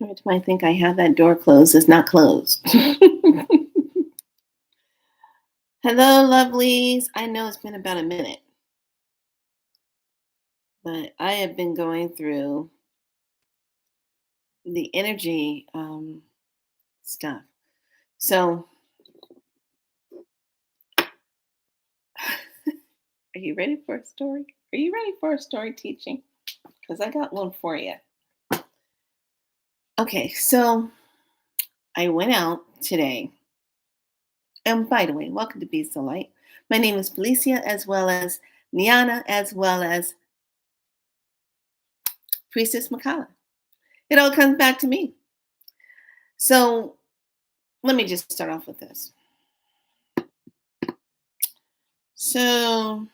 Every time I think I have that door closed, it's not closed. Hello, lovelies. I know it's been about a minute, but I have been going through the energy stuff. So, are you ready for a story? Are you ready for a story teaching? Because I got one for you. Okay, so I went out today. And by the way, welcome to Be So Light. My name is Felicia, as well as Niana, as well as Priestess Makala. It all comes back to me. So let me just start off with this. So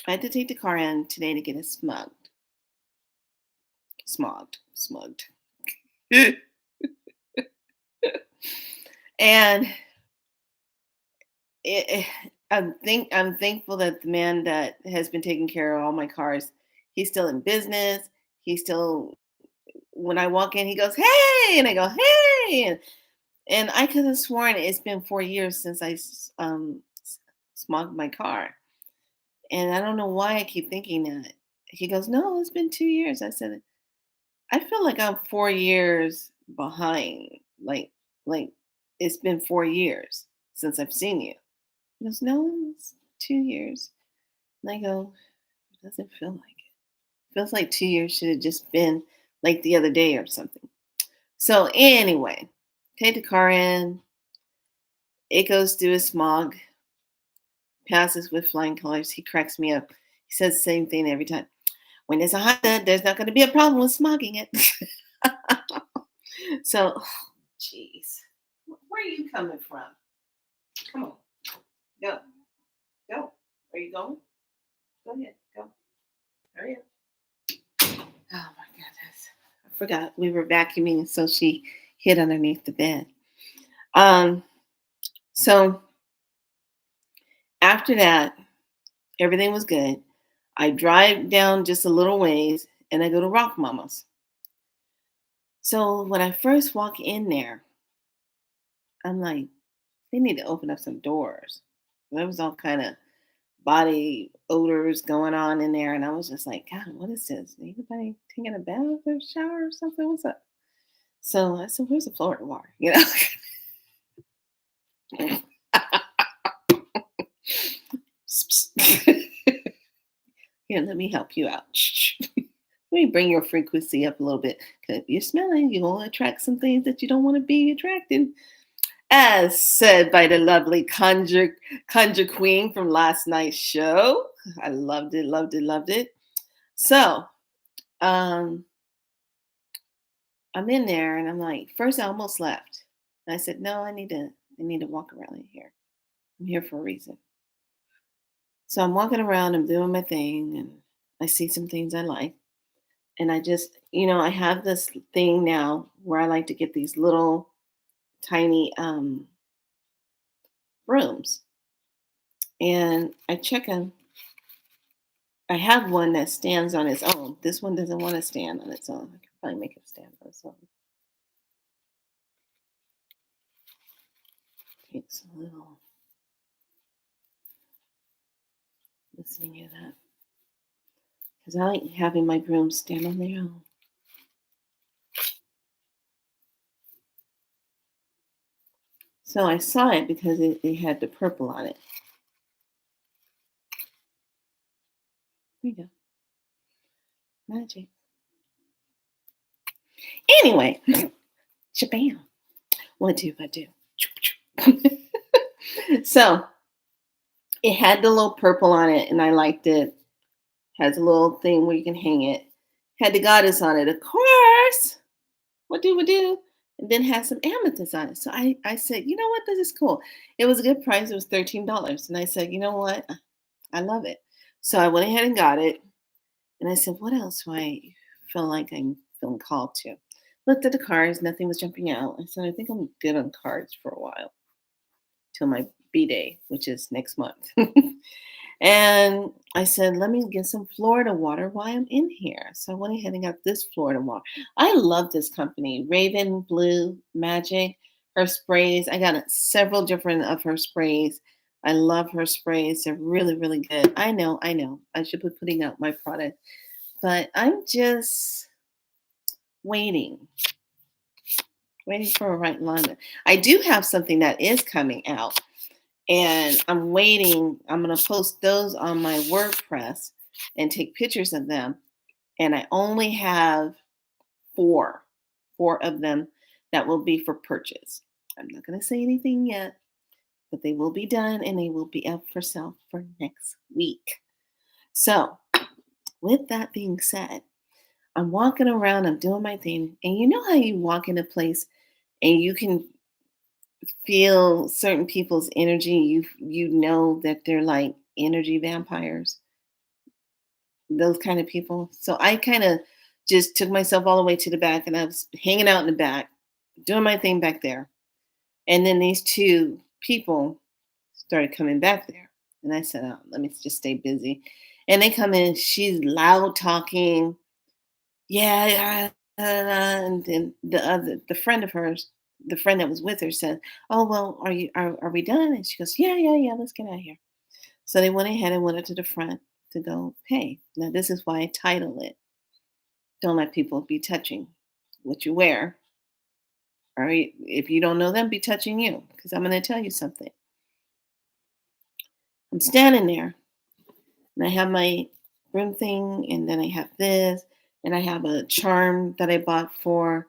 I had to take the car in today to get it smugged. Smugged. And I'm thankful that the man that has been taking care of all my cars, he's still in business. He's still, when I walk in, he goes, "Hey," and I go, "Hey," and I could have sworn it's been 4 years since I smugged my car, and I don't know why I keep thinking that. He goes, "No, it's been 2 years." I said, "I feel like I'm 4 years behind. Like it's been 4 years since I've seen you." He goes, "No, it's 2 years." And I go, "It doesn't feel like it. It feels like 2 years should have just been like the other day or something." So anyway, take the car in. It goes through a smog, passes with flying colors. He cracks me up. He says the same thing every time. When there's a Honda, there's not going to be a problem with smogging it. So, jeez. Where are you coming from? Come on. Go. Go. Are you going? Go ahead. Go. Hurry up. Oh my goodness. I forgot we were vacuuming, so she hid underneath the bed. So after that, everything was good. I drive down just a little ways and I go to Rock Mama's. So when I first walk in there, I'm like, they need to open up some doors. There was all kind of body odors going on in there, and I was just like, God, what is this? Anybody taking a bath or shower or something? What's up? So I said, where's the Florida water? Here, let me help you out. Let me bring your frequency up a little bit. Because if you're smelling, you're going to attract some things that you don't want to be attracting. As said by the lovely conjure queen from last night's show. I loved it. So, I'm in there and I'm like, first I almost left. And I said, no, I need to walk around in here. I'm here for a reason. So I'm walking around, I'm doing my thing, and I see some things I like. And I just, I have this thing now where I like to get these little tiny rooms. And I check them. I have one that stands on its own. This one doesn't want to stand on its own. I can probably make it stand on its own. Takes a little listening to that. Because I like having my brooms stand on their own. So I saw it because it had the purple on it. There you go. Magic. Anyway, shabam. What do I do? So it had the little purple on it, and I liked it. Has a little thing where you can hang it. Had the goddess on it, of course. What do we do? And then has some amethyst on it. So I said, you know what? This is cool. It was a good price. It was $13. And I said, you know what? I love it. So I went ahead and got it. And I said, what else do I feel like I'm feeling called to? Looked at the cards. Nothing was jumping out. I said, I think I'm good on cards for a while. Till my B-Day, which is next month. And I said, let me get some Florida water while I'm in here. So I went ahead and got this Florida water. I love this company, Raven Blue Magic. Her sprays, I got several different of her sprays. I love her sprays. They're really, really good. I know. I should be putting out my product, but I'm just waiting, waiting for a right alignment. I do have something that is coming out, and I'm waiting. I'm going to post those on my WordPress and take pictures of them. And I only have four, four of them that will be for purchase. I'm not going to say anything yet, but they will be done and they will be up for sale for next week. So, with that being said, I'm walking around, I'm doing my thing, and you know how you walk in a place and you can feel certain people's energy, you know that they're like energy vampires, those kind of people. So I kind of just took myself all the way to the back and I was hanging out in the back, doing my thing back there. And then these two people started coming back there. And I said, oh, let me just stay busy. And they come in, she's loud talking. Yeah, yeah. And then the friend of hers, the friend that was with her said, oh, well, are we done? And she goes, yeah, yeah, yeah, let's get out of here. So they went ahead and went up to the front to go pay. Now, this is why I title it, Don't Let People Be Touching What You Wear. All right. If you don't know them, be touching you. Because I'm going to tell you something. I'm standing there and I have my room thing, and then I have this, and I have a charm that I bought for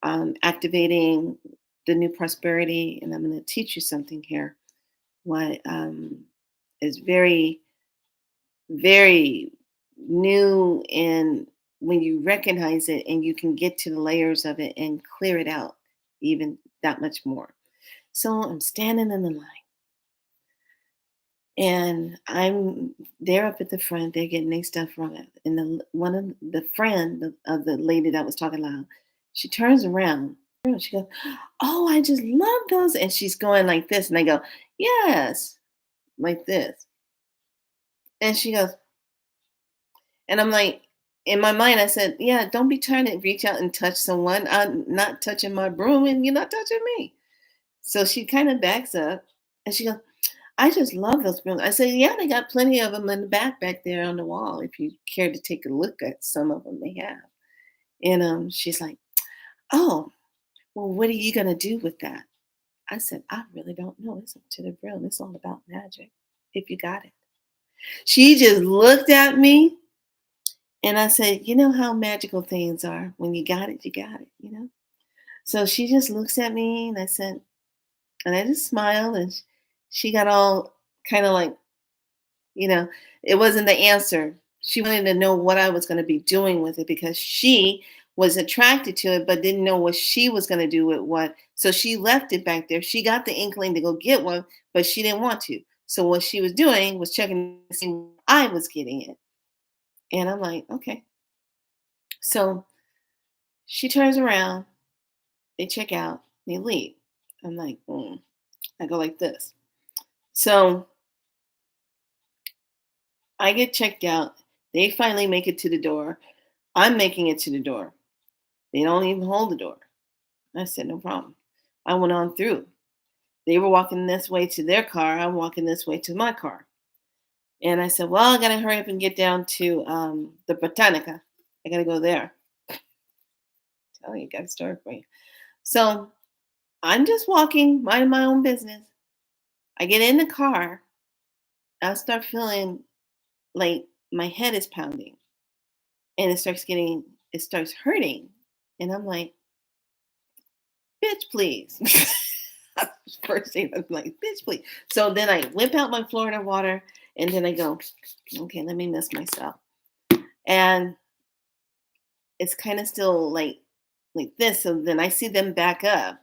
activating the new prosperity. And I'm going to teach you something here. What is very, very new, and when you recognize it and you can get to the layers of it and clear it out even that much more. So I'm standing in the line and I'm there up at the front. They're getting their stuff from it. And one of the friend of the lady that was talking loud, she turns around and she goes, oh, I just love those. And she's going like this. And I go, yes, like this. And she goes, and I'm like, in my mind, I said, yeah, don't be trying to reach out and touch someone. I'm not touching my broom and you're not touching me. So she kind of backs up and she goes, I just love those brooms. I said, yeah, they got plenty of them in the back there on the wall. If you care to take a look at some of them they have. And she's like, oh, well, what are you going to do with that? I said, I really don't know. It's up to the broom. It's all about magic. If you got it. She just looked at me. And I said, you know how magical things are. When you got it, you got it, you know? So she just looks at me and I said, and I just smiled and she got all kind of like, you know, it wasn't the answer. She wanted to know what I was going to be doing with it because she was attracted to it, but didn't know what she was going to do with what. So she left it back there. She got the inkling to go get one, but she didn't want to. So what she was doing was checking to see if I was getting it. And I'm like, okay. So she turns around, they check out, they leave. I'm like, I go like this. So I get checked out. They finally make it to the door. I'm making it to the door. They don't even hold the door. I said, no problem. I went on through. They were walking this way to their car. I'm walking this way to my car. And I said, well, I got to hurry up and get down to the Botanica. I got to go there. Tell you, got a story for you. So I'm just walking, minding my own business. I get in the car. I start feeling like my head is pounding and it starts hurting. And I'm like, bitch, please. First thing I'm like, bitch, please. So then I whip out my Florida water and then I go, okay, let me miss myself. And it's kind of still like this. So then I see them back up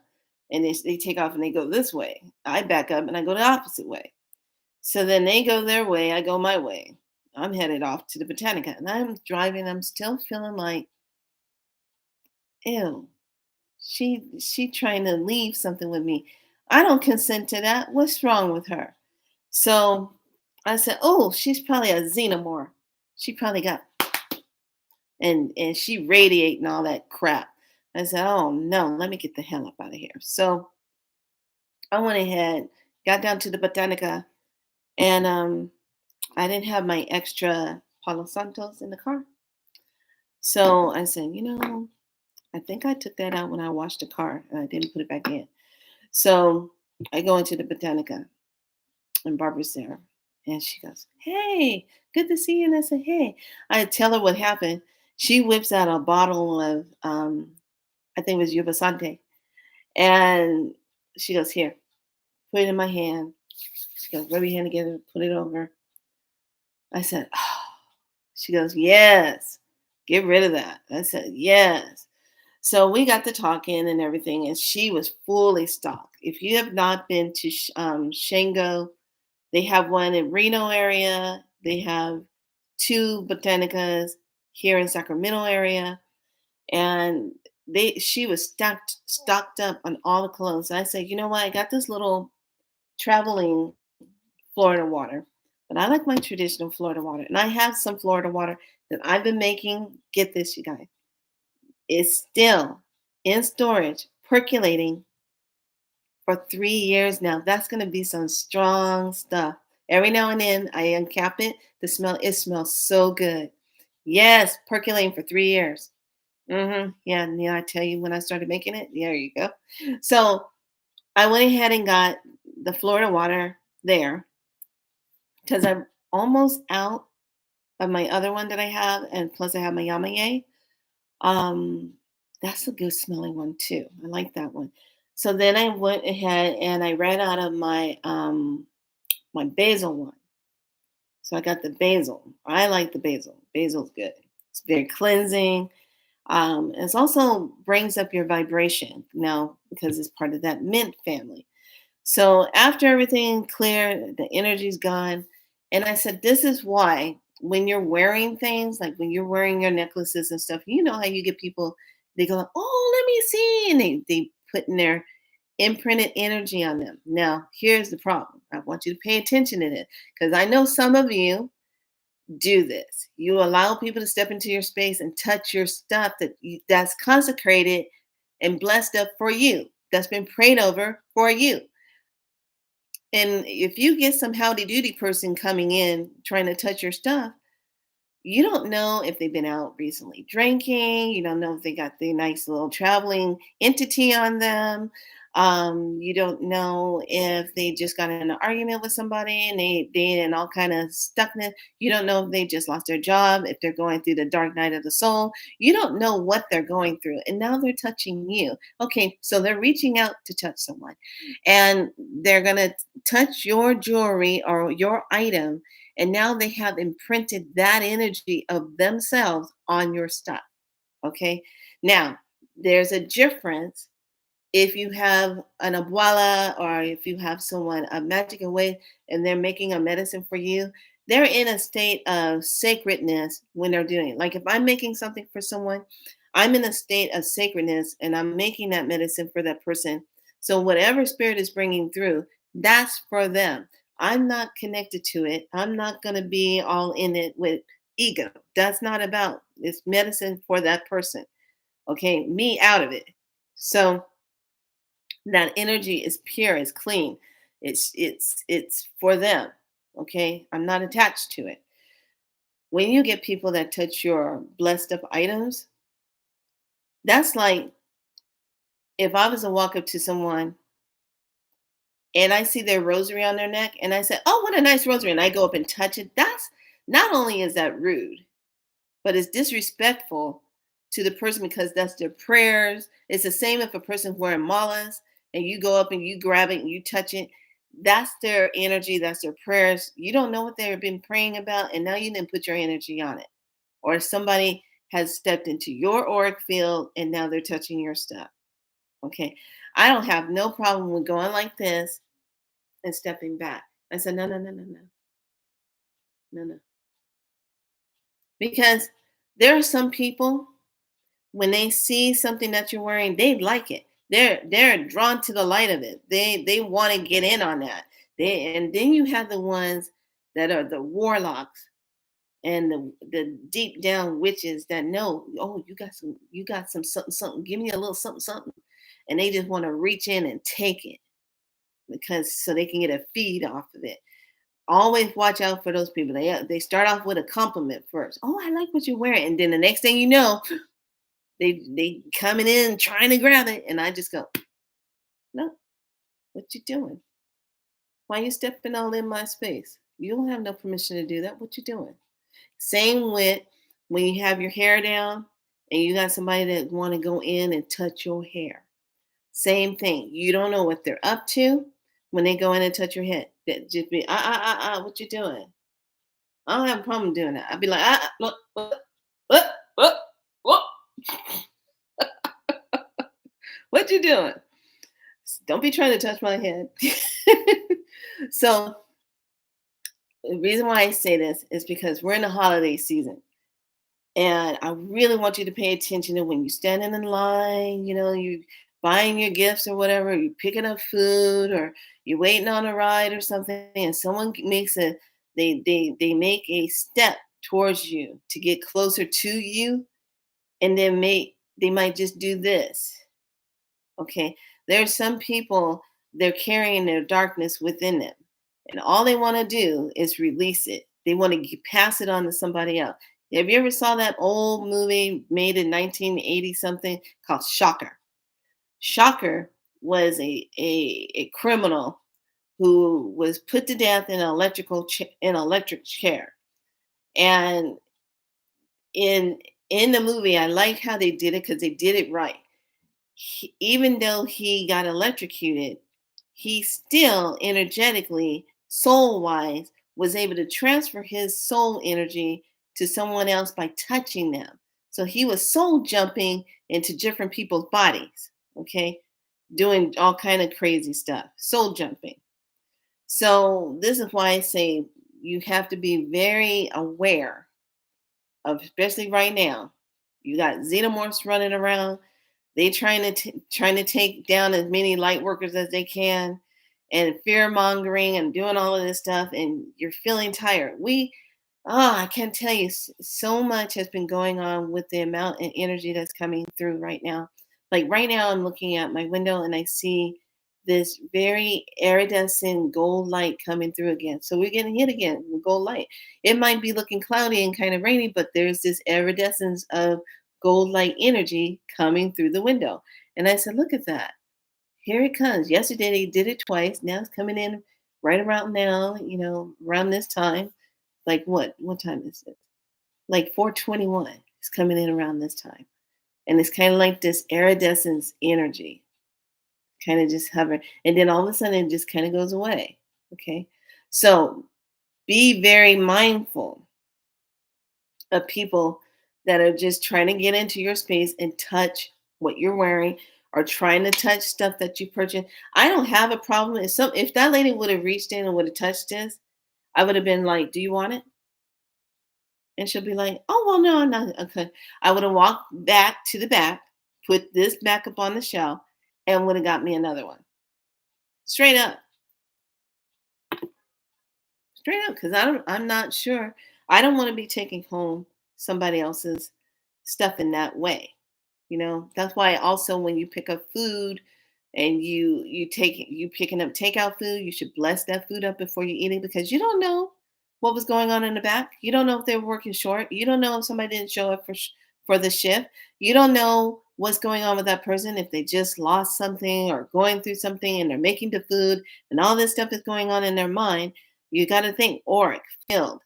and they take off and they go this way. I back up and I go the opposite way. So then they go their way, I go my way. I'm headed off to the Botanica and I'm driving. I'm still feeling like, ew, she trying to leave something with me. I don't consent to that. What's wrong with her? So I said, "Oh, she's probably a xenomorph. She probably got and she radiating all that crap." I said, "Oh no, let me get the hell up out of here." So I went ahead, got down to the Botanica, and I didn't have my extra Palo Santos in the car. So I said, I think I took that out when I washed the car and I didn't put it back in. So I go into the Botanica and Barbara's there. And she goes, "Hey, good to see you." And I said, "Hey." I tell her what happened. She whips out a bottle of, I think it was Yuba Sante. And she goes, "Here, put it in my hand." She goes, "Rub your hand together, put it over." I said, "Oh." She goes, "Yes, get rid of that." I said, "Yes." So we got to talking and everything, and she was fully stocked. If you have not been to Shango, they have one in Reno area. They have two botanicas here in Sacramento area, and she was stocked up on all the clothes. And I said, "You know what? I got this little traveling Florida water, but I like my traditional Florida water, and I have some Florida water that I've been making. Get this, you guys, it's still in storage, percolating for 3 years now. That's going to be some strong stuff. Every now and then I uncap it. It smells so good. Yes, percolating for 3 years. Yeah, and yeah, I tell you when I started making it, there you go. So I went ahead and got the Florida water there because I'm almost out of my other one that I have, and plus I have my Yamaye. Um, that's a good smelling one too. I like that one. So then I went ahead and I ran out of my basil one. So I got the basil. I like the basil. Basil's good. It's very cleansing. It also brings up your vibration now because it's part of that mint family. So after everything cleared, the energy's gone. And I said, this is why when you're wearing things, like when you're wearing your necklaces and stuff, you know how you get people, they go, "Oh, let me see." And they put in their imprinted energy on them. Now, here's the problem. I want you to pay attention to this because I know some of you do this. You allow people to step into your space and touch your stuff that's consecrated and blessed up for you, that's been prayed over for you. And if you get some howdy doody person coming in trying to touch your stuff, you don't know if they've been out recently drinking. You don't know if they got the nice little traveling entity on them. You don't know if they just got in an argument with somebody and they in all kind of stuckness. You don't know if they just lost their job, if they're going through the dark night of the soul. You don't know what they're going through. And now they're touching you. Okay, so they're reaching out to touch someone. And they're gonna touch your jewelry or your item, and now they have imprinted that energy of themselves on your stuff. Okay. Now, there's a difference if you have an abuela or if you have someone, a magic away, and they're making a medicine for you. They're in a state of sacredness when they're doing it. Like if I'm making something for someone, I'm in a state of sacredness and I'm making that medicine for that person. So whatever spirit is bringing through, that's for them. I'm not connected to it. I'm not going to be all in it with ego. That's not about it's medicine for that person. Okay, me out of it. So that energy is pure, it's clean. It's for them. Okay? I'm not attached to it. When you get people that touch your blessed up items, that's like if I was to walk up to someone and I see their rosary on their neck and I say, "Oh, what a nice rosary," and I go up and touch it, that's not only is that rude, but it's disrespectful to the person because that's their prayers. It's the same if a person's wearing malas and you go up and you grab it and you touch it. That's their energy, that's their prayers. You don't know what they've been praying about, and now you didn't put your energy on it. Or somebody has stepped into your auric field and now they're touching your stuff. Okay. I don't have no problem with going like this and stepping back. I said, no, no, no, no, no, no, no. Because there are some people when they see something that you're wearing, they like it. They're drawn to the light of it. They want to get in on that. And then you have the ones. that are the warlocks and the deep down witches that know, oh, you got some something, something, give me a little something, something. And they just want to reach in and take it because so they can get a feed off of it. Always watch out for those people. They start off with a compliment first. Oh, I like what you're wearing. And then the next thing you know, they coming in trying to grab it. And I just go, no, what you doing? Why you stepping all in my space? You don't have no permission to do that. What you doing? Same with when you have your hair down and you got somebody that want to go in and touch your hair. Same thing. You don't know what they're up to when they go in and touch your head. That just be what you doing? I don't have a problem doing that. I'd be like what, what, what you doing? Don't be trying to touch my head. So the reason why I say this is because we're in the holiday season. And I really want you to pay attention to when you're standing in line, you buying your gifts or whatever, you're picking up food or you're waiting on a ride or something, and someone makes they make a step towards you to get closer to you, and then they might just do this. Okay. There's some people, they're carrying their darkness within them. And all they want to do is release it. They want to pass it on to somebody else. Have you ever saw that old movie made in 1980 something called Shocker? Shocker was a criminal who was put to death in an electric chair. And in in the movie, I like how they did it because they did it right. Even though he got electrocuted, he still energetically, soul wise, was able to transfer his soul energy to someone else by touching them. So he was soul jumping into different people's bodies, okay, doing all kind of crazy stuff, soul jumping. So this is why I say you have to be very aware of, especially right now. You got xenomorphs running around. They trying to take down as many light workers as they can, and fear mongering and doing all of this stuff. And you're feeling tired. I can't tell you, so much has been going on with the amount of energy that's coming through right now. Like right now, I'm looking at my window and I see this very iridescent gold light coming through again. So we're getting hit again with gold light. It might be looking cloudy and kind of rainy, but there's this iridescence of gold light energy coming through the window. And I said, look at that. Here it comes. Yesterday they did it twice. Now it's coming in right around now, around this time. Like what time is it? Like 4:21. It's coming in around this time. And it's kind of like this iridescence energy, kind of just hover. And then all of a sudden it just kind of goes away. Okay. So be very mindful of people that are just trying to get into your space and touch what you're wearing or trying to touch stuff that you purchased. I don't have a problem if that lady would have reached in and would have touched this, I would have been like, "Do you want it?" And she'll be like, "Oh, well, no, I'm not okay." I would have walked back to the back, put this back up on the shelf, and would have got me another one. Straight up. Straight up, because I'm not sure. I don't want to be taking home somebody else's stuff in that way. That's why also when you pick up food and you picking up takeout food, you should bless that food up before you eat it because you don't know what was going on in the back. You don't know if they were working short. You don't know if somebody didn't show up for the shift. You don't know what's going on with that person if they just lost something or going through something and they're making the food and all this stuff is going on in their mind. You got to think auric field.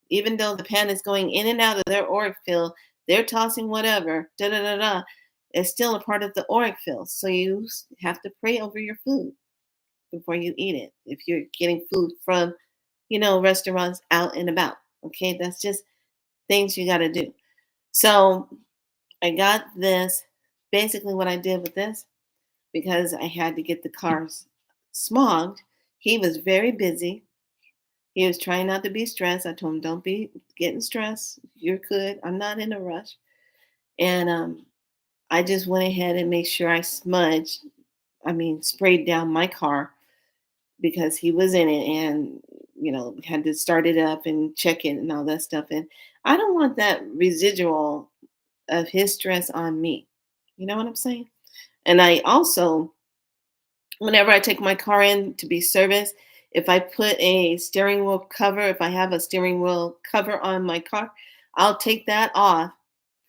Even though the pan is going in and out of their auric field, they're tossing whatever, da da da da. It's still a part of the auric field. So you have to pray over your food before you eat it. If you're getting food from, restaurants out and about. Okay, that's just things you got to do. So I got this. Basically, what I did with this, because I had to get the cars smogged, he was very busy. He was trying not to be stressed. I told him, don't be getting stressed. You're good. I'm not in a rush. And I just went ahead and made sure I sprayed down my car because he was in it. And had to start it up and check it and all that stuff. And I don't want that residual of his stress on me. You know what I'm saying? And I also, whenever I take my car in to be serviced, if I put a steering wheel cover, if I have a steering wheel cover on my car, I'll take that off,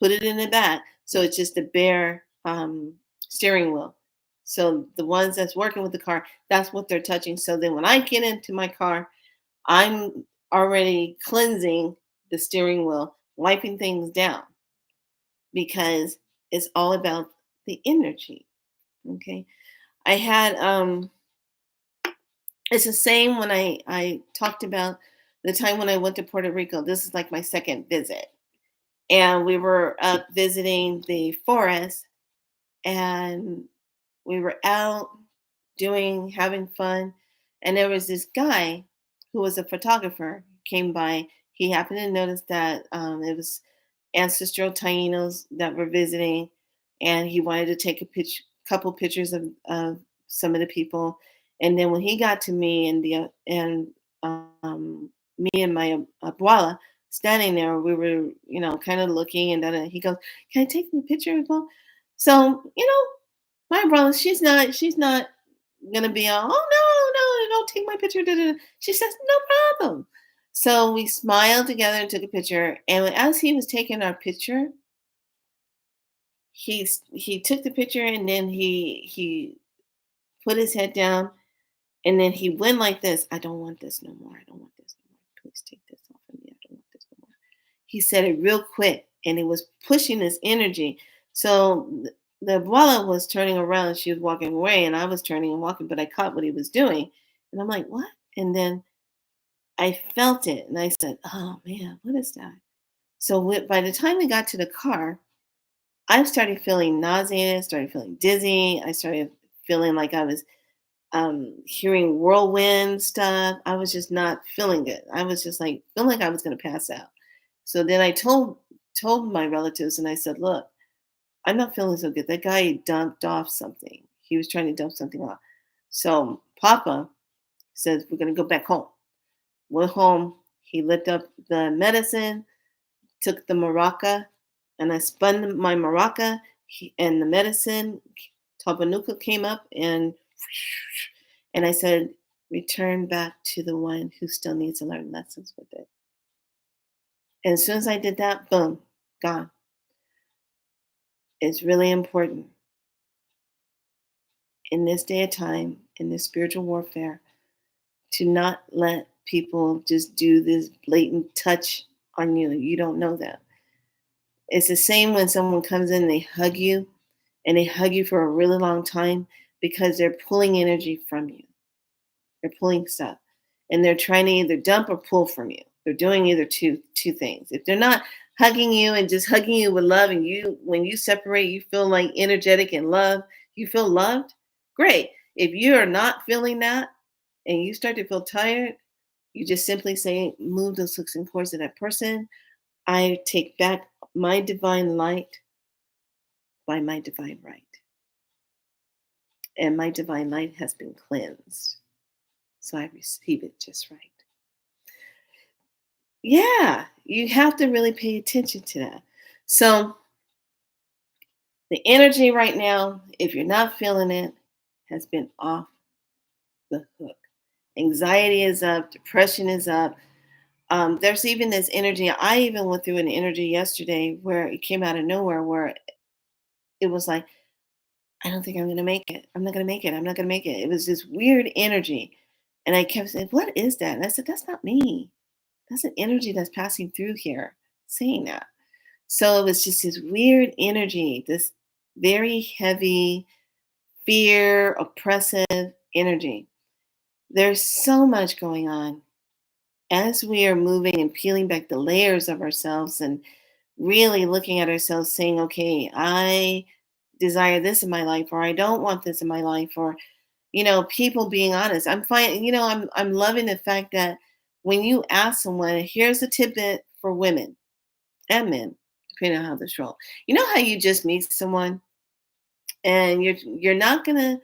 put it in the back, so it's just a bare steering wheel. So the ones that's working with the car, that's what they're touching. So then when I get into my car, I'm already cleansing the steering wheel, wiping things down because it's all about the energy. Okay. I had it's the same when I talked about the time when I went to Puerto Rico. This is like my second visit. And we were up visiting the forest, and we were out having fun. And there was this guy who was a photographer came by. He happened to notice that it was ancestral Tainos that were visiting, and he wanted to take couple pictures of some of the people. And then when he got to me and me and my abuela standing there, we were kind of looking, and then he goes, "Can I take a picture as well?" So my brother, she's not gonna be all, "Oh no, don't take my picture." Da, da, da." She says, "No problem." So we smiled together and took a picture. And as he was taking our picture, he took the picture, and then he put his head down, and then he went like this. "I don't want this no more. I don't want this no more. Please take this off of me. I don't want this no more." He said it real quick, and it was pushing his energy. So the abuela was turning around. She was walking away, and I was turning and walking, but I caught what he was doing. And I'm like, "What?" And then I felt it, and I said, "Oh man, what is that?" So by the time we got to the car, I started feeling nauseated, started feeling dizzy. I started feeling like I was hearing whirlwind stuff. I was just not feeling good. I was just like feeling like I was going to pass out. So then I told my relatives, and I said, "Look, I'm not feeling so good. That guy dumped off something. He was trying to dump something off." So Papa says, "We're going to go back home." Went home. He lit up the medicine, took the maraca, and I spun my maraca, and the medicine, Tabanuka came up, and I said, "Return back to the one who still needs to learn lessons with it." And as soon as I did that, boom, gone. It's really important in this day of time, in this spiritual warfare, to not let people just do this blatant touch on you. You don't know them. It's the same when someone comes in and they hug you, and they hug you for a really long time because they're pulling energy from you. They're pulling stuff, and they're trying to either dump or pull from you. They're doing either two things. If they're not hugging you and just hugging you with love, and when you separate, you feel like energetic and love, you feel loved, great. If you are not feeling that and you start to feel tired, you just simply say, "Move those hooks and cords to that person. I take back my divine light by my divine right. And my divine light has been cleansed. So I receive it just right." Yeah, you have to really pay attention to that. So the energy right now, if you're not feeling it, has been off the hook. Anxiety is up, depression is up. There's even this energy. I even went through an energy yesterday where it came out of nowhere, where it was like, "I don't think I'm going to make it. I'm not going to make it. I'm not going to make it." It was this weird energy. And I kept saying, "What is that?" And I said, "That's not me. That's an energy that's passing through here saying that." So it was just this weird energy, this very heavy, fear, oppressive energy. There's so much going on as we are moving and peeling back the layers of ourselves and really looking at ourselves saying, "Okay, I desire this in my life," or "I don't want this in my life," or people being honest. I'm fine. I'm loving the fact that when you ask someone, here's a tidbit for women and men, depending on how this roll. You know how you just meet someone and you're not gonna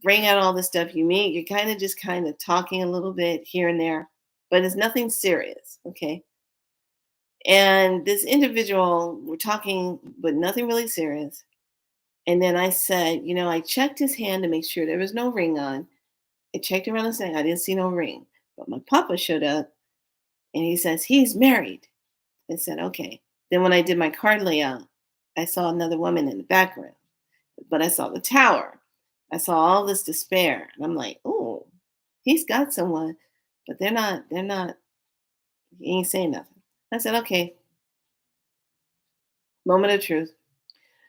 bring out all the stuff you meet. You're kind of just kind of talking a little bit here and there. but it's nothing serious. Okay. And this individual, we're talking, but nothing really serious. And then I said, I checked his hand to make sure there was no ring on. I checked around his neck. I didn't see no ring. But my papa showed up and he says, he's married. I said, okay. Then when I did my card layout, I saw another woman in the background, but I saw the tower. I saw all this despair. And I'm like, oh, he's got someone, but they're not, he ain't saying nothing. I said, okay, moment of truth.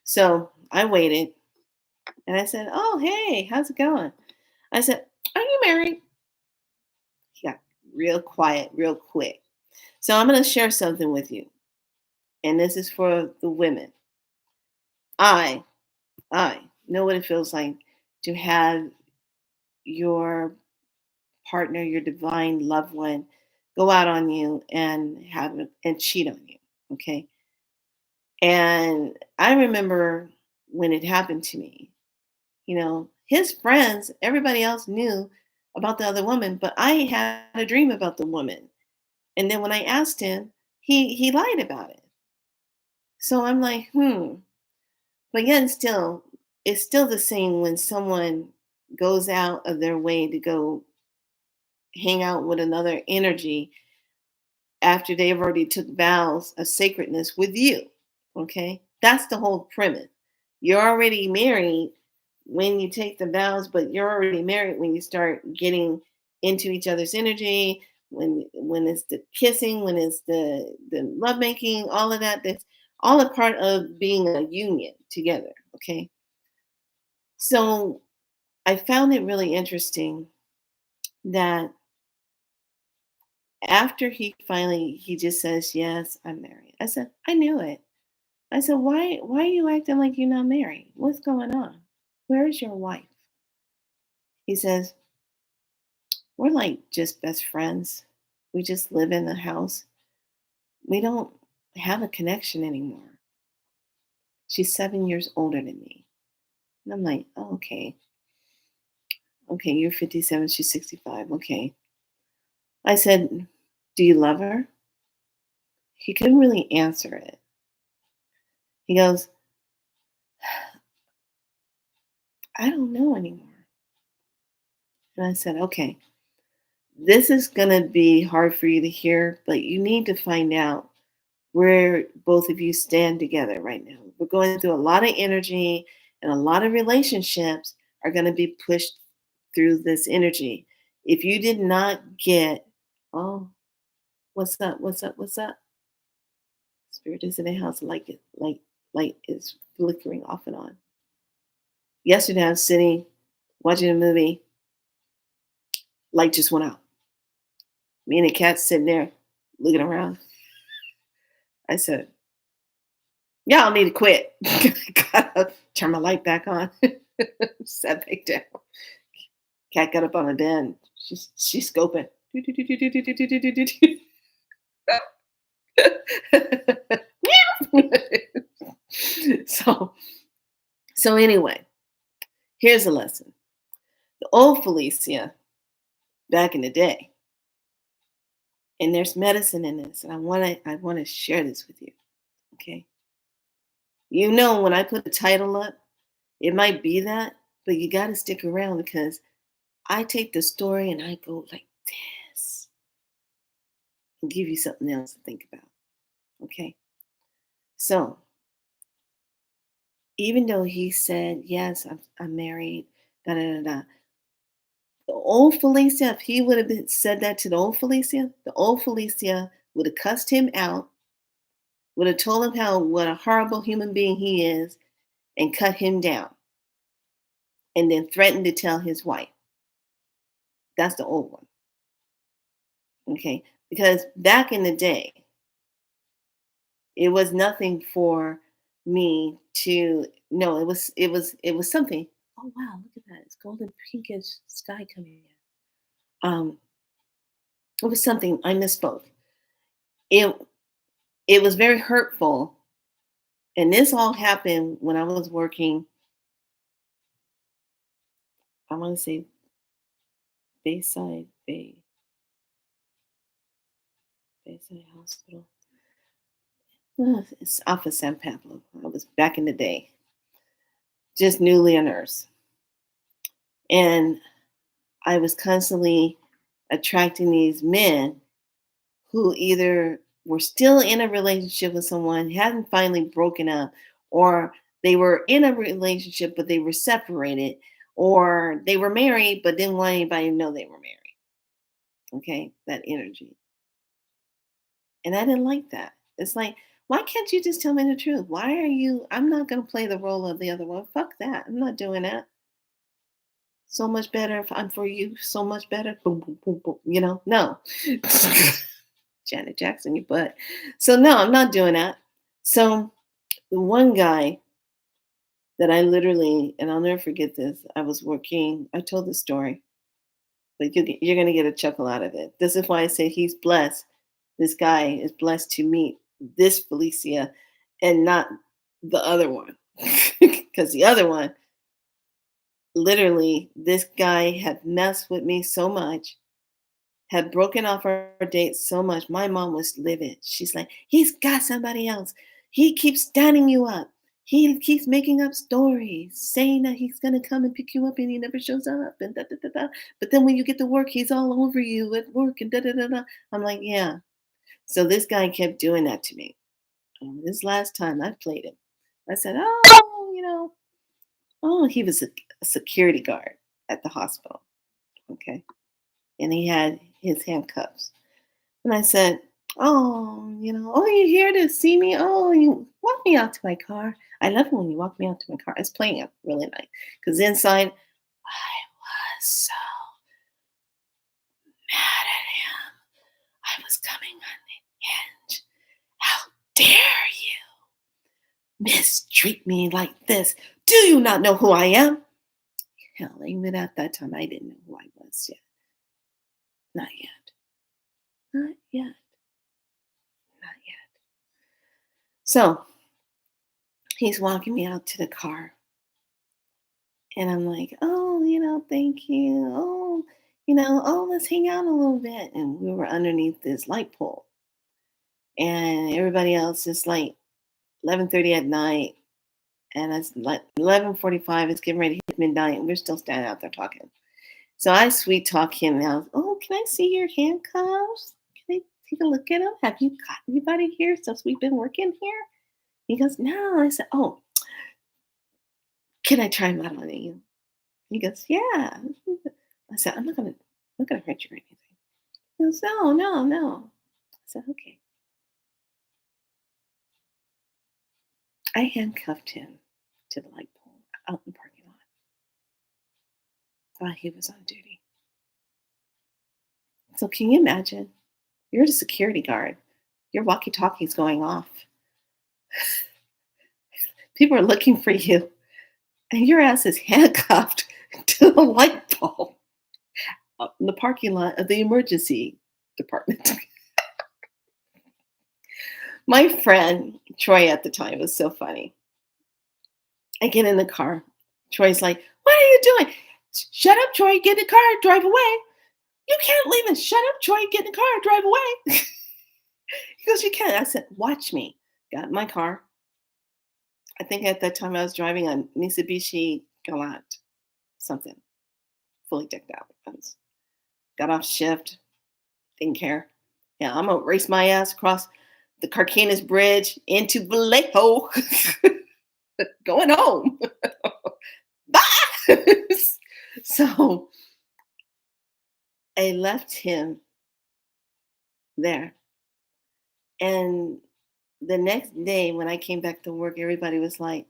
So I waited and I said, oh, hey, how's it going? I said, are you married? He got real quiet, real quick. So I'm going to share something with you. And this is for the women. I, I know what it feels like to have your partner, your divine loved one, go out on you and and cheat on you. Okay. And I remember when it happened to me, his friends, everybody else knew about the other woman, but I had a dream about the woman. And then when I asked him, he lied about it. So I'm like, But yet still, it's still the same when someone goes out of their way to go hang out with another energy after they've already took vows of sacredness with you. Okay? That's the whole premise. You're already married when you take the vows, but you're already married when you start getting into each other's energy, when it's the kissing, when it's the lovemaking, all of that. That's all a part of being a union together. Okay. So I found it really interesting that after he just says, yes, I'm married. I said, I knew it. I said, why are you acting like you're not married? What's going on? Where is your wife? He says, we're like just best friends. We just live in the house. We don't have a connection anymore. She's 7 years older than me. And I'm like, oh, okay. Okay, you're 57, she's 65. Okay. I said, do you love her? He couldn't really answer it. He goes, I don't know anymore. And I said, okay, this is going to be hard for you to hear, but you need to find out where both of you stand together right now. We're going through a lot of energy, and a lot of relationships are going to be pushed through this energy. If you did not get, oh, what's up? What's up? What's up? Spirit is in the house, like it, like light is flickering off and on. Yesterday, I was sitting watching a movie. Light just went out. Me and the cat sitting there looking around. I said, y'all need to quit. Gotta turn my light back on. Sat back down. Cat got up on the bed. She's scoping. so so anyway, here's a lesson. The old Felicia back in the day, and there's medicine in this, and I wanna share this with you. Okay. When I put a title up, it might be that, but you gotta stick around because I take the story and I go like this and give you something else to think about. Okay. So even though he said, yes, I'm married, da da da da, the old Felicia, if he would have said that to the old Felicia would have cussed him out, would have told him how what a horrible human being he is, and cut him down, and then threatened to tell his wife. That's the old one. Okay. Because back in the day, it was nothing for me to no, it was something. Oh wow, look at that. It's golden pinkish sky coming in. It was something I misspoke. It it was very hurtful. And this all happened when I was working, I want to say Bayside Bay. Bayside Hospital. It's off of San Pablo. I was back in the day, just newly a nurse. And I was constantly attracting these men who either were still in a relationship with someone, hadn't finally broken up, or they were in a relationship but they were separated, or they were married but didn't want anybody to know they were married. Okay, that energy. And I didn't like that. It's like, why can't you just tell me the truth? Why are you? I'm not going to play the role of the other one. Fuck that. I'm not doing that. So much better if I'm for you. So much better. Boom, boom, boom, boom. No. Janet Jackson, you butt. So no, I'm not doing that. So the one guy that I literally, and I'll never forget this. I was working. I told the story, but you're going to get a chuckle out of it. This is why I say he's blessed. This guy is blessed to meet this Felicia and not the other one. Because the other one, literally, this guy had messed with me so much, had broken off our date so much. My mom was livid. She's like, he's got somebody else. He keeps standing you up. He keeps making up stories, saying that he's gonna come and pick you up, and he never shows up, and da da da da. But then when you get to work, he's all over you at work, and da da da da. I'm like, yeah. So this guy kept doing that to me. This last time I played him, I said, oh, he was a security guard at the hospital. Okay. And he had his handcuffs. And I said, oh, you're here to see me? Oh, you walk me out to my car. I love it when you walk me out to my car. I was playing it really nice. Because inside, I was so mad at him. I was coming on the hinge. How dare you mistreat me like this? Do you not know who I am? Hell, even at that time, I didn't know who I was yet. Not yet. Not yet. Not yet. So he's walking me out to the car. And I'm like, oh, thank you. Let's hang out a little bit. And we were underneath this light pole. And everybody else is like 11:30 at night. And it's like 11:45. It's getting ready to hit midnight. And we're still standing out there talking. So I sweet talk him now. Oh, can I see your handcuffs? Can I take a look at them? Have you got anybody here since we've been working here? He goes, no. I said, oh, can I try them out on you? He goes, yeah. I said, I'm not gonna hurt you or anything. He goes, no, no, no. I said, okay. I handcuffed him to the light pole out in the parking lot while he was on duty. So can you imagine? You're the security guard. Your walkie-talkie's going off. People are looking for you, and your ass is handcuffed to the light pole up in the parking lot of the emergency department. My friend Troy at the time was so funny. I get in the car. Troy's like, what are you doing? Shut up, Troy. Get in the car. Drive away. You can't leave us. Shut up, Troy. Get in the car. Drive away. He goes, you can't. I said, watch me. Got in my car. I think at that time I was driving a Mitsubishi Galant, something, fully decked out. Got off shift. Didn't care. Yeah, I'm going to race my ass across the Carquinez Bridge into Vallejo. Going home. Bye. So I left him there. And the next day when I came back to work, everybody was like,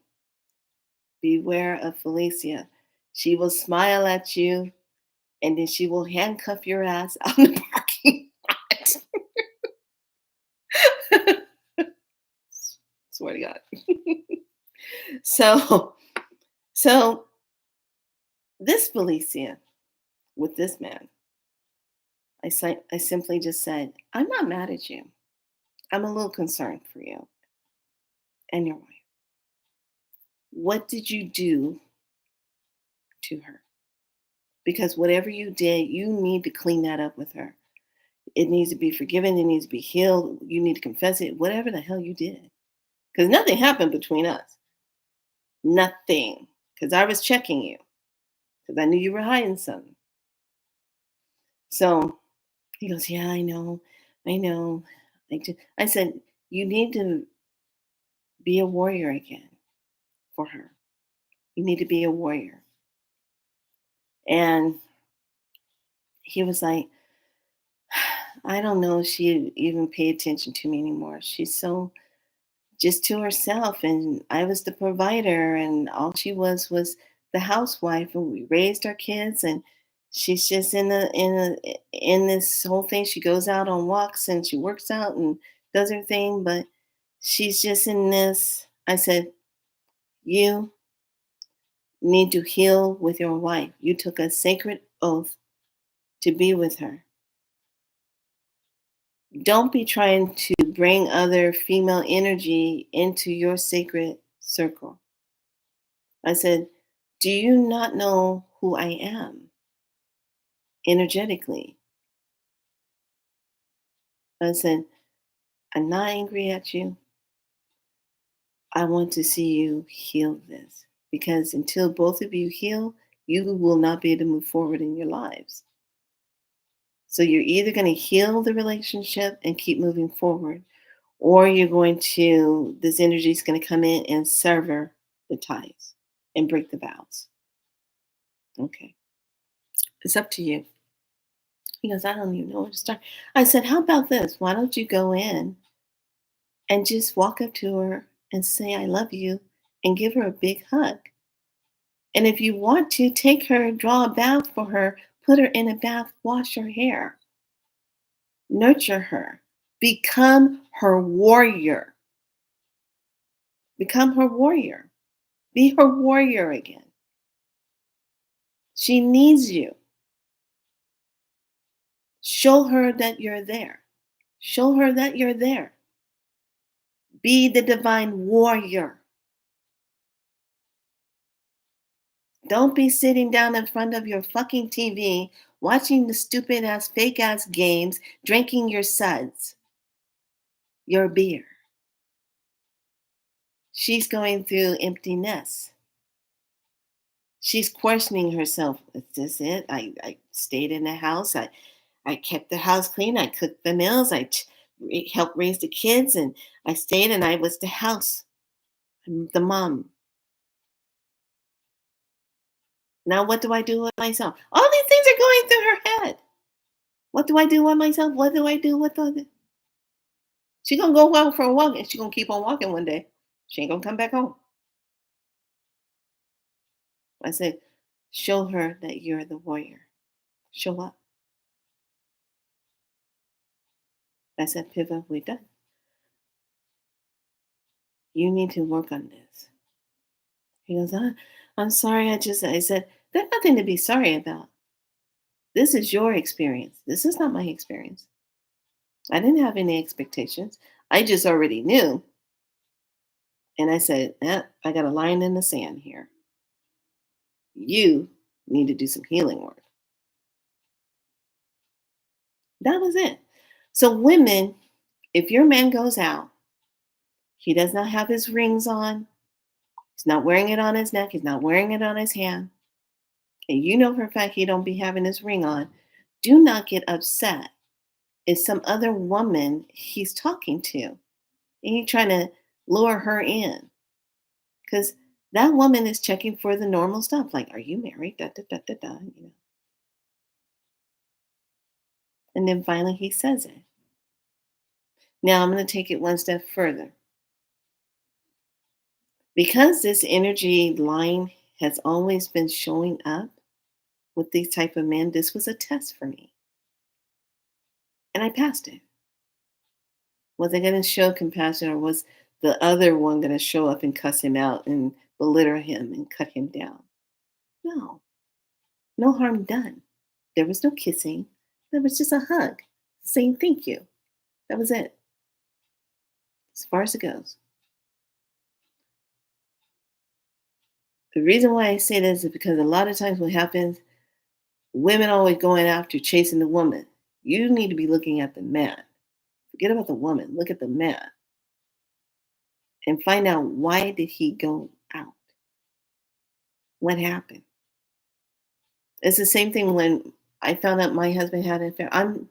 beware of Felicia. She will smile at you and then she will handcuff your ass out in the parking lot. Swear to God. So this Felicia with this man, I simply just said, I'm not mad at you. I'm a little concerned for you and your wife. What did you do to her? Because whatever you did, you need to clean that up with her. It needs to be forgiven. It needs to be healed. You need to confess it, whatever the hell you did. Because nothing happened between us. Nothing. Because I was checking you. Because I knew you were hiding something. So he goes, yeah, I know. I know. I said, you need to be a warrior again for her. You need to be a warrior. And he was like, I don't know if she even pay attention to me anymore. She's so just to herself, and I was the provider, and all she was the housewife, and we raised our kids, and she's just in this whole thing. She goes out on walks and she works out and does her thing, but she's just in this. I said, you need to heal with your wife. You took a sacred oath to be with her. Don't be trying to bring other female energy into your sacred circle. I said, do you not know who I am energetically? I said, I'm not angry at you. I want to see you heal this because until both of you heal, you will not be able to move forward in your lives. So you're either going to heal the relationship and keep moving forward, or you're going to, this energy is going to come in and sever the ties and break the vows. Okay. It's up to you. He goes, I don't even know where to start. I said, how about this? Why don't you go in and just walk up to her and say, I love you, and give her a big hug? And if you want to, take her, draw a bath for her, put her in a bath, wash her hair, nurture her, become her warrior. Become her warrior. Be her warrior again. She needs you. Show her that you're there. Show her that you're there. Be the divine warrior. Don't be sitting down in front of your fucking TV watching the stupid ass, fake ass games, drinking your suds, your beer. She's going through emptiness. She's questioning herself. Is this it? I stayed in the house. I kept the house clean. I cooked the meals. Helped raise the kids. And I stayed and I was the house. I'm the mom. Now what do I do with myself? All these things are going through her head. What do I do with myself? What do I do with the? She gonna go out for a walk and she gonna keep on walking one day. She ain't gonna come back home. I said, show her that you're the warrior. Show up. I said, Piva, we're done. You need to work on this. He goes, I'm sorry. I said, there's nothing to be sorry about. This is your experience. This is not my experience. I didn't have any expectations. I just already knew. And I said, I got a line in the sand here. You need to do some healing work. That was it. So, women, if your man goes out, he does not have his rings on, he's not wearing it on his neck, he's not wearing it on his hand, and you know for a fact he don't be having his ring on, do not get upset if some other woman he's talking to and you trying to lure her in. Because that woman is checking for the normal stuff, like, are you married? Da, da, da, da, da, you know. And then finally he says it. Now I'm going to take it one step further. Because this energy line has always been showing up with these type of men, this was a test for me. And I passed it. Was I going to show compassion, or was the other one going to show up and cuss him out and belittle him and cut him down? No, no harm done. There was no kissing. There was just a hug saying thank you. That was it. As far as it goes. The reason why I say this is because a lot of times what happens, women always going after chasing the woman. You need to be looking at the man. Forget about the woman. Look at the man and find out, why did he go out? What happened? It's the same thing when I found out my husband had an affair. I'm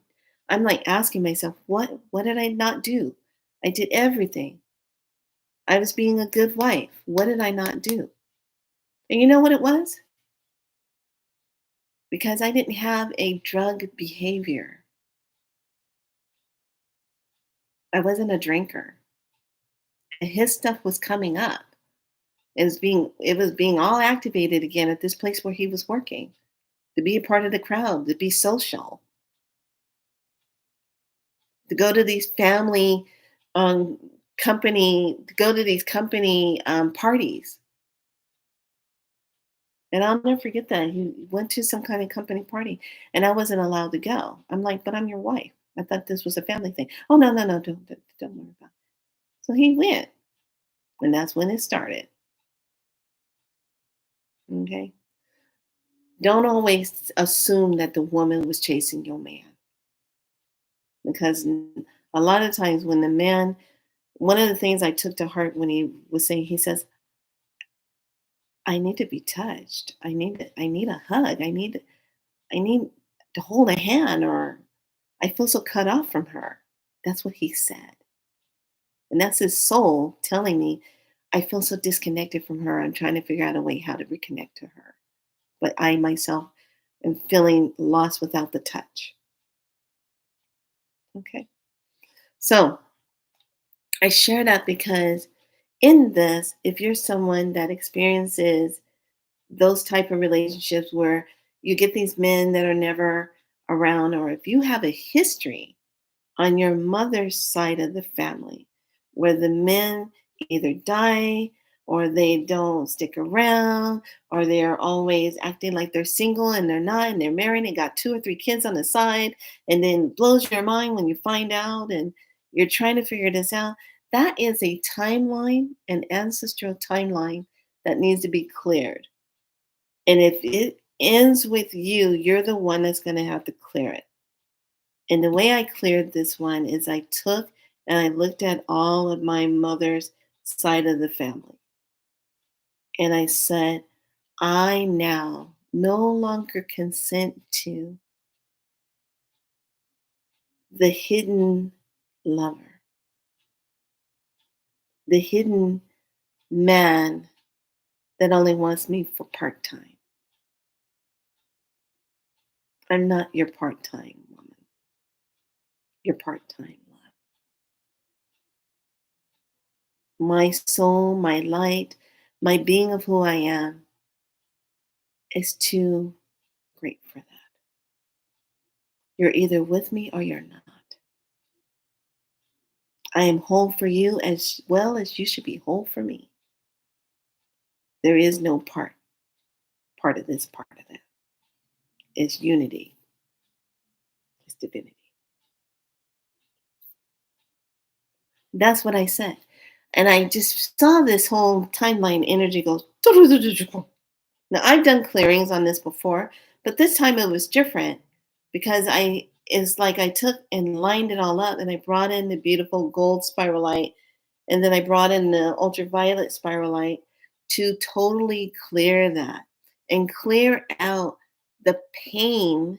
like asking myself, what did I not do? I did everything. I was being a good wife. What did I not do? And you know what it was? Because I didn't have a drug behavior. I wasn't a drinker. And his stuff was coming up. It was being all activated again at this place where he was working, to be a part of the crowd, to be social, to go to these family um to go to these company parties. And I'll never forget that. He went to some kind of company party and I wasn't allowed to go. I'm like, but I'm your wife. I thought this was a family thing. Oh, no, no, no, don't worry about it. So he went. And that's when it started. Okay. Don't always assume that the woman was chasing your man, because a lot of times when the man, one of the things I took to heart when he was saying, he says, I need to be touched. I need a hug. I need to hold a hand, or I feel so cut off from her. That's what he said. And that's his soul telling me, I feel so disconnected from her. I'm trying to figure out a way how to reconnect to her. But I myself am feeling lost without the touch. Okay. So I share that because in this, if you're someone that experiences those type of relationships where you get these men that are never around, or if you have a history on your mother's side of the family where the men either die, or they don't stick around, or they are always acting like they're single and they're not, and they're married and got 2 or 3 kids on the side, and then blows your mind when you find out and you're trying to figure this out. That is a timeline, an ancestral timeline that needs to be cleared. And if it ends with you, you're the one that's going to have to clear it. And the way I cleared this one is I took and I looked at all of my mother's side of the family. And I said, I now no longer consent to the hidden lover, the hidden man that only wants me for part time. I'm not your part time woman, your part time love. My soul, my light, my being of who I am is too great for that. You're either with me or you're not. I am whole for you as well as you should be whole for me. There is no part of this, part of that. It's unity, it's divinity. That's what I said. And I just saw this whole timeline energy go. Now, I've done clearings on this before, but this time it was different because it's like I took and lined it all up, and I brought in the beautiful gold spiral light, and then I brought in the ultraviolet spiral light to totally clear that and clear out the pain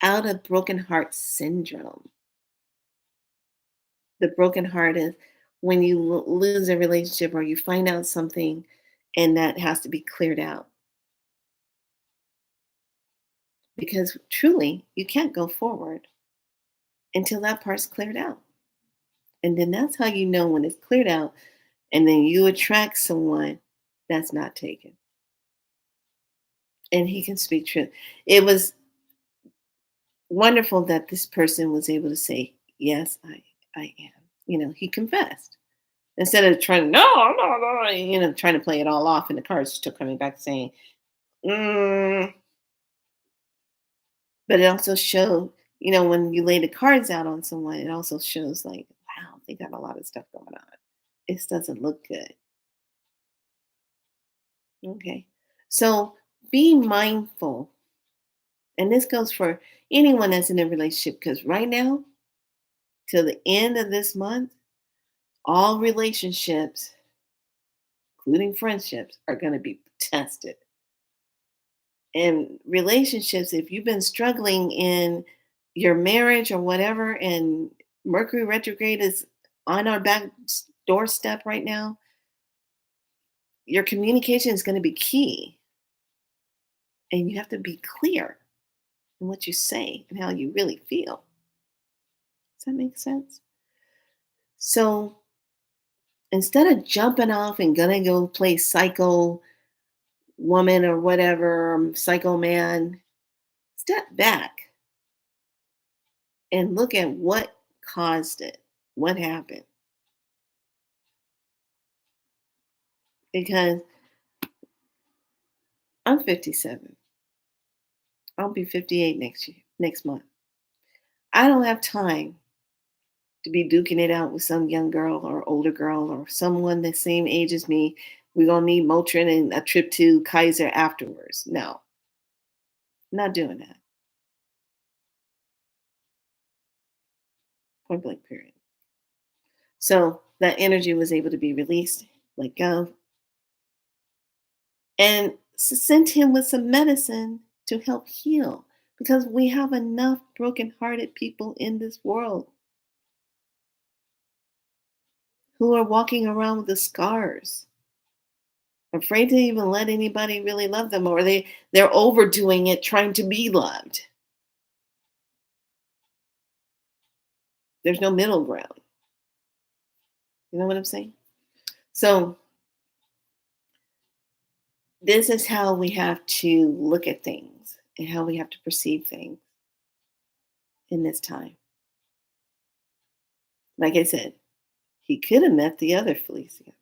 out of broken heart syndrome. The broken heart is when you lose a relationship or you find out something and that has to be cleared out, because truly you can't go forward until that part's cleared out. And then that's how you know when it's cleared out, and then you attract someone that's not taken. And he can speak truth. It was wonderful that this person was able to say, yes, I am. He confessed. Instead of trying, no, no, no, trying to play it all off, and the cards still coming back saying, mm. But it also showed, when you lay the cards out on someone, it also shows like, wow, they got a lot of stuff going on. It doesn't look good. Okay. So be mindful And this goes for anyone that's in a relationship because right now, till the end of this month, all relationships, including friendships, are going to be tested. And relationships, if you've been struggling in your marriage or whatever, and Mercury retrograde is on our back doorstep right now, your communication is going to be key. And you have to be clear in what you say and how you really feel. Does that make sense? So instead of jumping off and gonna go play psycho woman or whatever, psycho man, step back and look at what caused it, what happened. Because I'm 57. I'll be 58 next month. I don't have time to be duking it out with some young girl or older girl or someone the same age as me. We're gonna need Motrin and a trip to Kaiser afterwards. No, not doing that. Point blank period. So that energy was able to be released, let go, and sent him with some medicine to help heal because we have enough broken-hearted people in this world who are walking around with the scars, afraid to even let anybody really love them, or they're overdoing it trying to be loved. There's no middle ground. You know what I'm saying? So this is how we have to look at things and how we have to perceive things in this time. Like I said, he could have met the other Felicia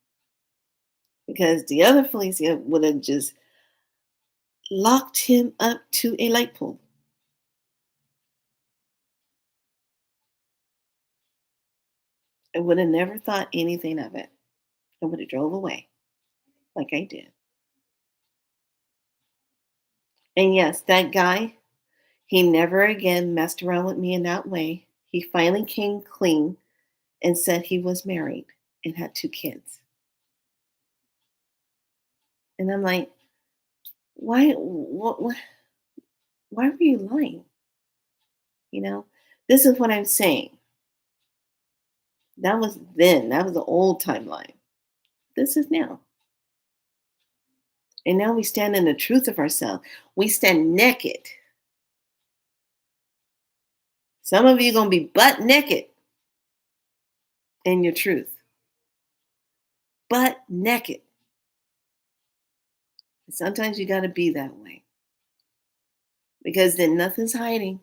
because the other Felicia would have just locked him up to a light pole. I would have never thought anything of it. I would have drove away like I did. And yes, that guy, he never again messed around with me in that way. He finally came clean and said he was married and had 2 kids. And I'm like, why were you lying? You know, this is what I'm saying. That was then. That was the old timeline. This is now. And now we stand in the truth of ourselves. We stand naked. Some of you going to be butt naked in your truth. Butt naked. And sometimes you got to be that way. Because then nothing's hiding.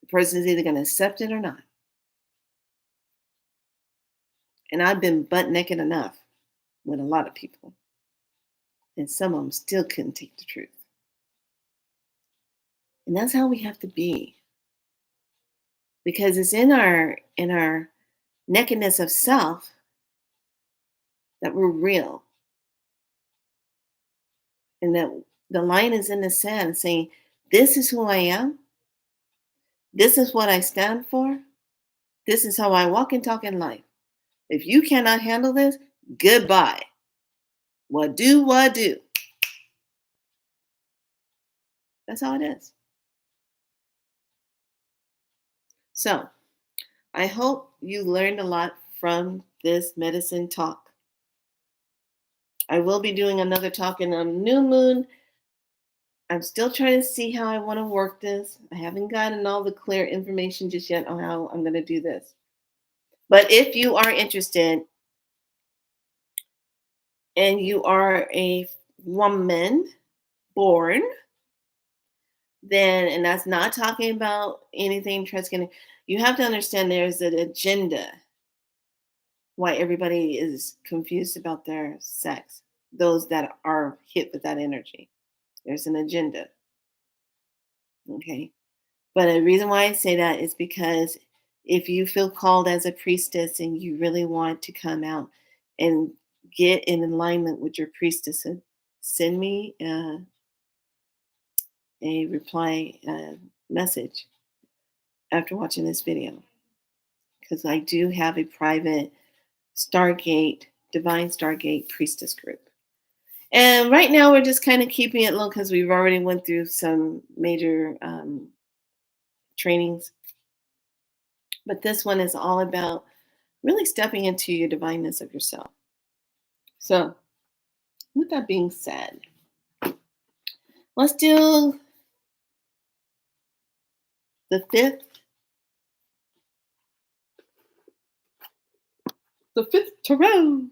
The person's either going to accept it or not. And I've been butt naked enough with a lot of people. And some of them still couldn't take the truth. And that's how we have to be. Because it's in our nakedness of self that we're real. And that the line is in the sand saying, this is who I am. This is what I stand for. This is how I walk and talk in life. If you cannot handle this, goodbye. What do? That's how it is. So I hope you learned a lot from this medicine talk. I will be doing another talk in a new moon. I'm still trying to see how I want to work this. I haven't gotten all the clear information just yet on how I'm going to do this. But if you are interested and you are a woman born, then, and that's not talking about anything transgender, you have to understand there's an agenda why everybody is confused about their sex, those that are hit with that energy. There's an agenda. Okay. But the reason why I say that is because if you feel called as a priestess and you really want to come out and get in alignment with your priestesshood, send me a reply message after watching this video because I do have a private Stargate, Divine Stargate Priestess group. And right now we're just kind of keeping it low because we've already went through some major trainings. But this one is all about really stepping into your divineness of yourself. So, with that being said, let's do the fifth tarot.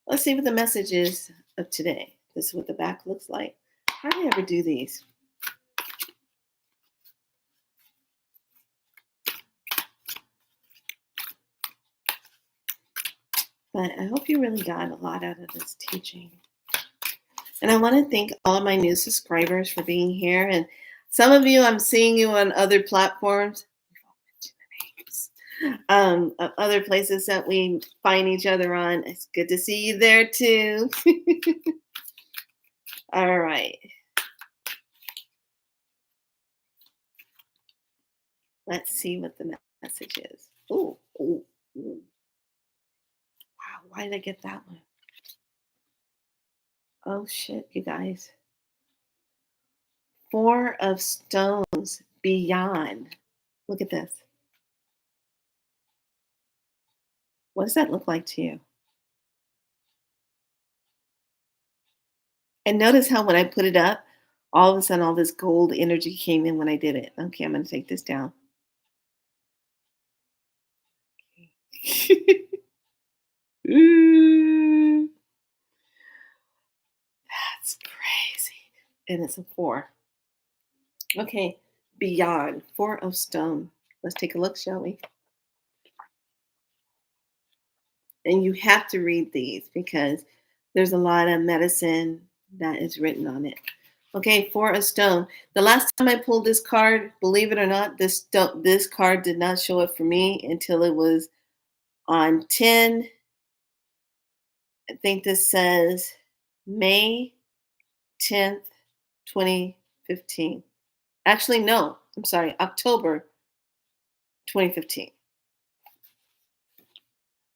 Let's see what the message is of today. This is what the back looks like. How do you ever do these? But I hope you really got a lot out of this teaching. And I want to thank all of my new subscribers for being here. And some of you, I'm seeing you on other platforms, other places that we find each other on. It's good to see you there too. All right. Let's see what the message is. Oh, wow. Why did I get that one? Oh, shit, you guys. Four of Stones, beyond. Look at this. What does that look like to you? And notice how when I put it up, all of a sudden all this gold energy came in when I did it. Okay, I'm going to take this down. Ooh, that's crazy. And it's a 4. Okay, beyond. 4 of stone. Let's take a look, shall we? And you have to read these because there's a lot of medicine that is written on it. Okay, 4 of stone. The last time I pulled this card, believe it or not, this card did not show up for me until it was on 10. I think this says May 10th, 2015. Actually, no, I'm sorry, October 2015.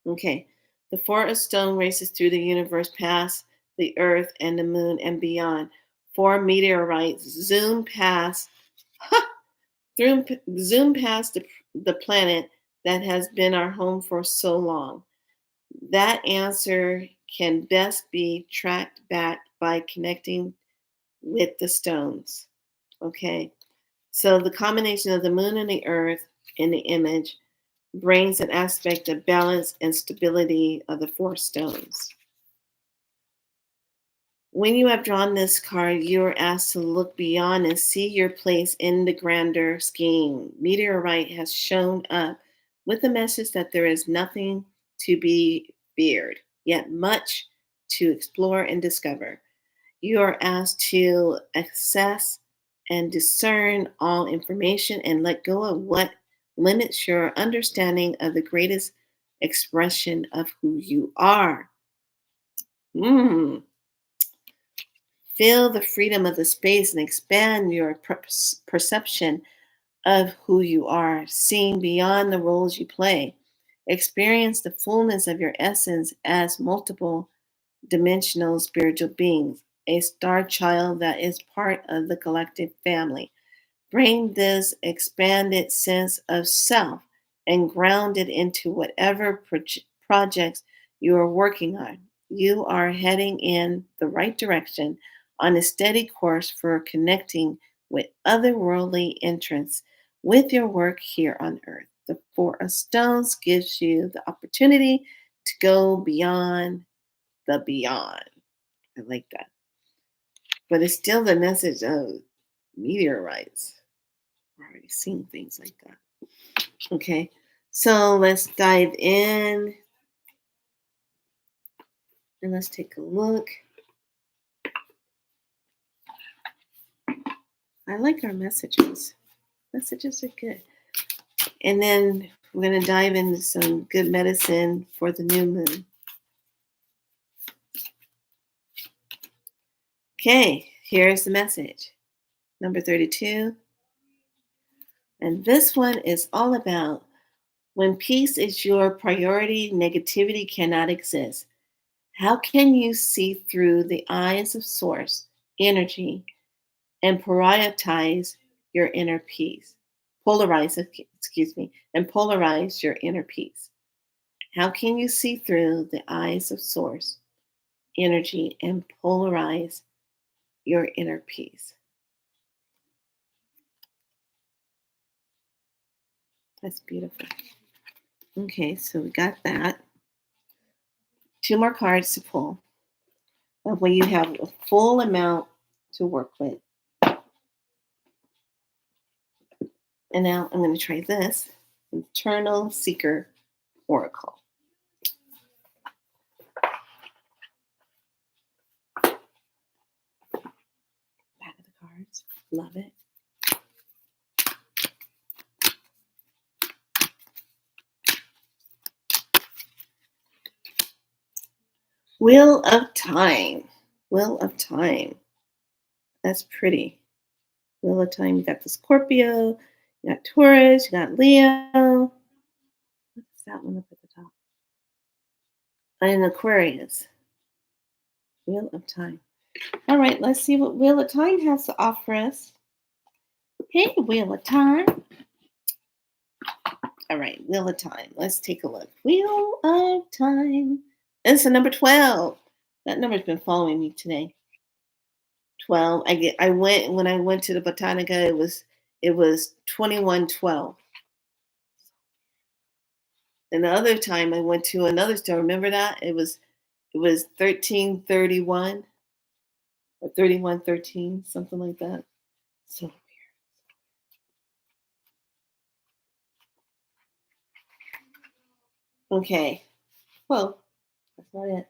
Okay, the 4 of stone races through the universe, past the earth and the moon and beyond. 4 meteorites zoom past, zoom past the planet that has been our home for so long. That answer can best be tracked back by connecting with the stones. Okay, so the combination of the moon and the earth in the image brings an aspect of balance and stability of the 4 stones. When you have drawn this card, you are asked to look beyond and see your place in the grander scheme. Meteorite has shown up with the message that there is nothing to be feared, yet much to explore and discover. You are asked to assess and discern all information and let go of what limits your understanding of the greatest expression of who you are. Feel the freedom of the space and expand your perception of who you are, seeing beyond the roles you play. Experience the fullness of your essence as multiple dimensional spiritual beings, a star child that is part of the collective family. Bring this expanded sense of self and ground it into whatever projects you are working on. You are heading in the right direction on a steady course for connecting with otherworldly entrants with your work here on earth. The 4 of stones gives you the opportunity to go beyond the beyond. I like that. But it's still the message of meteorites. We're already seeing things like that. Okay, so let's dive in and let's take a look. I like our messages. Messages are good. And then we're going to dive into some good medicine for the new moon. Okay, Here's the message. Number 32. And this one is all about when peace is your priority, negativity cannot exist. How can you see through the eyes of source, energy, and prioritize your inner peace? And polarize your inner peace. How can you see through the eyes of source, energy, and polarize your inner peace? That's beautiful. Okay, so we got that. Two more cards to pull. That way you have a full amount to work with. And now I'm going to try this Eternal Seeker Oracle. Back of the cards. Love it. Wheel of Time. Wheel of Time. That's pretty. Wheel of Time. You got the Scorpio, you got Taurus, you got Leo. What's that one up at the top? And Aquarius. Wheel of Time. All right, let's see what Wheel of Time has to offer us. Hey, Wheel of Time. All right, Wheel of Time. Let's take a look. Wheel of Time. And it's the number 12. That number's been following me today. 12. When I went to the Botanica, it was 2112. And the other time I went to another store, remember that? It was 1331 or 3113, something like that. So weird. Okay. Well, that's not it.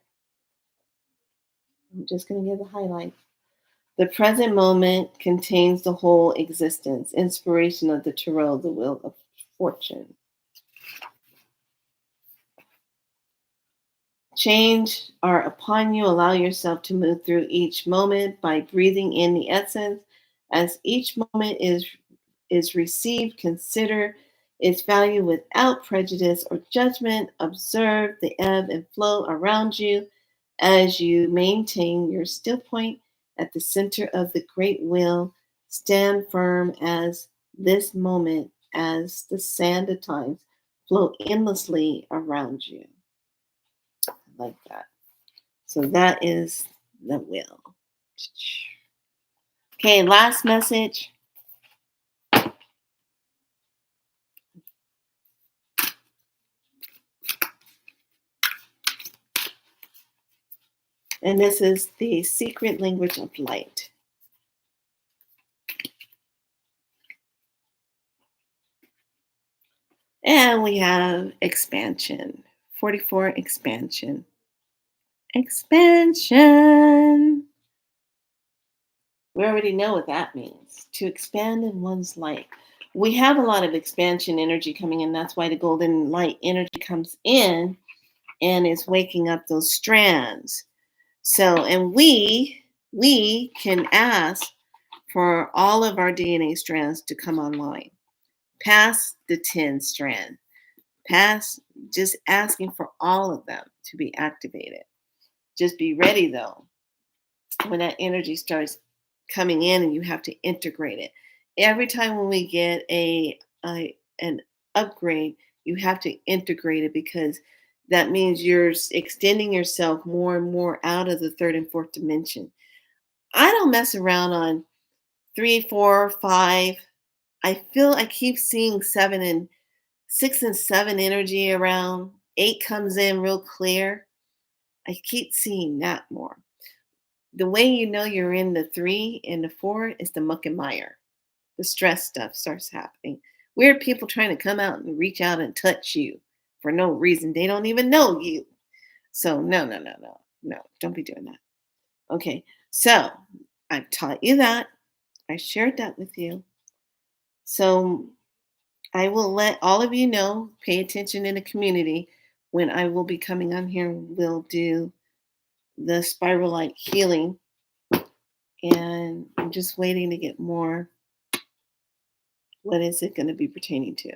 I'm just going to give the highlights. The present moment contains the whole existence. Inspiration of the tarot, the wheel of fortune. Change are upon you. Allow yourself to move through each moment by breathing in the essence. As each moment is received, consider its value without prejudice or judgment. Observe the ebb and flow around you as you maintain your still point at the center of the great wheel. Stand firm as this moment, as the sand of times flow endlessly around you. I like that. So that is the wheel. Okay, last message. And this is the secret language of light. And we have expansion. 44, expansion. Expansion. We already know what that means. To expand in one's light. We have a lot of expansion energy coming in. That's why the golden light energy comes in and is waking up those strands. So, and we can ask for all of our DNA strands to come online, past the 10 strand, past just asking for all of them to be activated. Just be ready though, when that energy starts coming in and you have to integrate it. Every time when we get an upgrade, you have to integrate it because that means you're extending yourself more and more out of the third and fourth dimension. I don't mess around on 3, 4, 5. I keep seeing 7 and 6 and 7 energy around. 8 comes in real clear. I keep seeing that more. The way you know you're in the 3 and the 4 is the muck and mire. The stress stuff starts happening. Weird people trying to come out and reach out and touch you for no reason. They don't even know you. So no, don't be doing that. Okay, so I've taught you that. I shared that with you. So I will let all of you know, pay attention in the community when I will be coming on here. We'll do the spiral light healing And I'm just waiting to get more. What is it going to be pertaining to?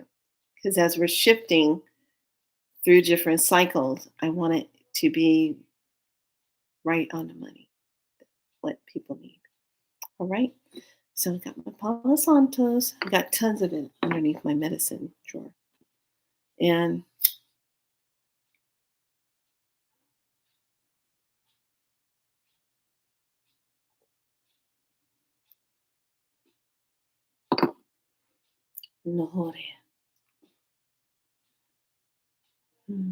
Because as we're shifting through different cycles, I want it to be right on the money, what people need. All right. So I got my Palo Santos. I got tons of it underneath my medicine drawer. And Nohoria. Hmm.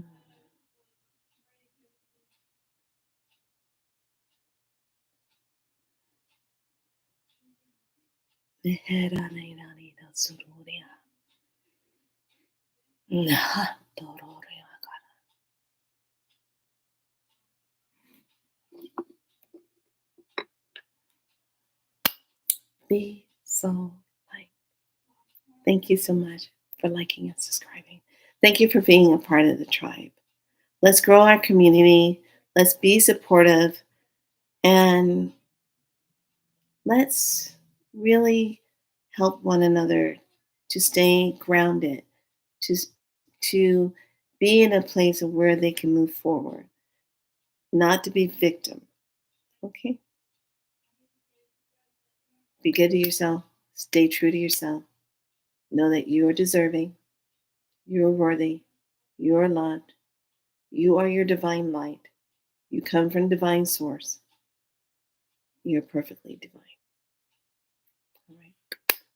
Nehera Nainani da Sururia. Nah, Dororia. Be so light. Thank you so much for liking and subscribing. Thank you for being a part of the tribe. Let's grow our community. Let's be supportive. And let's really help one another to stay grounded, to, to be in a place of where they can move forward, not to be victim. Okay? Be good to yourself. Stay true to yourself. Know that you are deserving. You are worthy. You are loved. You are your divine light. You come from divine source. You're perfectly divine. All right.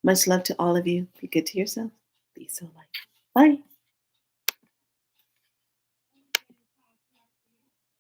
Much love to all of you. Be good to yourself. Be so light. Bye.